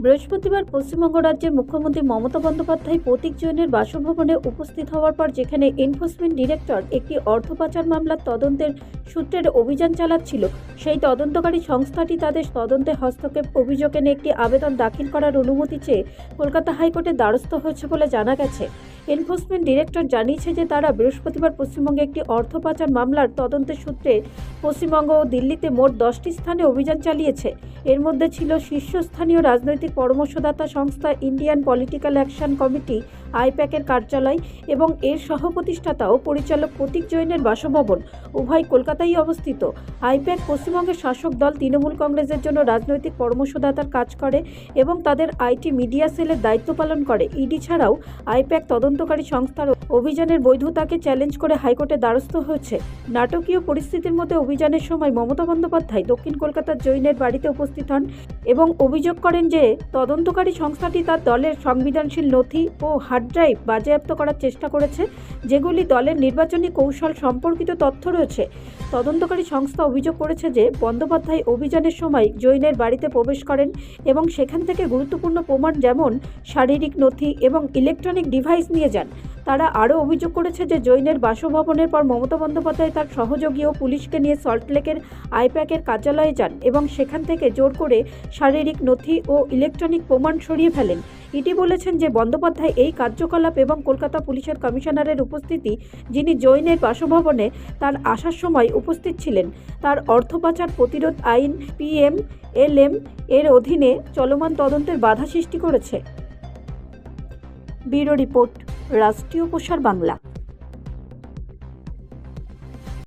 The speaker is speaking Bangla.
বৃহস্পতিবার পশ্চিমবঙ্গ রাজ্যের মুখ্যমন্ত্রী মমতা বন্দ্যোপাধ্যায় প্রতীক জৈনের বাসভবনে উপস্থিত হওয়ার পর যেখানে এনফোর্সমেন্ট ডিরেক্টর একটি অর্থ পাচার মামলার তদন্তের সূত্রের অভিযান চালাচ্ছিল, সেই তদন্তকারী সংস্থাটি তাদের তদন্তে হস্তক্ষেপ অভিযোগ এনে একটি আবেদন দাখিল করার অনুমতি চেয়ে কলকাতা হাইকোর্টের দ্বারস্থ হয়েছে বলে জানা গেছে। এনফোর্সমেন্ট ডিরেক্টর জানিয়েছে যে তারা বৃহস্পতিবার পশ্চিমবঙ্গে একটি অর্থ পাচার মামলার তদন্তের সূত্রে পশ্চিমবঙ্গ ও দিল্লিতে মোট 10টি স্থানে অভিযান চালিয়েছে। এর মধ্যে ছিল শীর্ষস্থানীয় রাজনৈতিক পরামর্শদাতা সংস্থা ইন্ডিয়ান পলিটিক্যাল অ্যাকশন কমিটি আইপ্যাকের কার্যালয় এবং এর সহপ্রতিষ্ঠাতা ও পরিচালক প্রতীক জৈনের বাসভবন, উভয় কলকাতায় অবস্থিত। আইপ্যাক পশ্চিমবঙ্গের শাসক দল তৃণমূল কংগ্রেসের জন্য রাজনৈতিক পরামর্শদাতার কাজ করে এবং তাদের আইটি মিডিয়া সেলের দায়িত্ব পালন করে। ইডি ছাড়াও আইপ্যাক তদন্তকারী সংস্থার অভিযানের বৈধতাকে চ্যালেঞ্জ করে হাইকোর্টের দ্বারস্থ হয়েছে। নাটকীয় পরিস্থিতির মধ্যে অভিযানের সময় মমতা বন্দ্যোপাধ্যায় দক্ষিণ কলকাতার জৈনের বাড়িতে উপস্থিত হন এবং অভিযোগ করেন যে তদন্তকারী সংস্থাটি তার দলের সংবেদনশীল নথি ও হার্ড ড্রাইভ বাজেয়াপ্ত করার চেষ্টা করেছে, যেগুলি দলের নির্বাচনী কৌশল সম্পর্কিত তথ্য রয়েছে। তদন্তকারী সংস্থা অভিযোগ করেছে যে বন্দ্যোপাধ্যায় অভিযানের সময় জৈনের বাড়িতে প্রবেশ করেন এবং সেখান থেকে গুরুত্বপূর্ণ প্রমাণ যেমন শারীরিক নথি এবং ইলেকট্রনিক ডিভাইস নিয়ে যান। তারা আরও অভিযোগ করেছে যে জৈনের বাসভবনের পর মমতা বন্দ্যোপাধ্যায় তার সহযোগী ও পুলিশকে নিয়ে সল্টলেকের আইপ্যাকের কার্যালয়ে যান এবং সেখান থেকে জোর করে শারীরিক নথি ও ইলেকট্রনিক প্রমাণ সরিয়ে ফেলেন। ইডি বলেছেন যে বন্দ্যোপাধ্যায় এই কার্যকলাপ এবং কলকাতা পুলিশের কমিশনারের উপস্থিতি, যিনি জৈনের বাসভবনে তার আসার সময় উপস্থিত ছিলেন, তার অর্থ পাচার প্রতিরোধ আইন PMLM এর অধীনে চলমান তদন্তের বাধা সৃষ্টি করেছে। ব্যুরো রিপোর্ট, রাষ্ট্রীয় প্রসার বাংলা।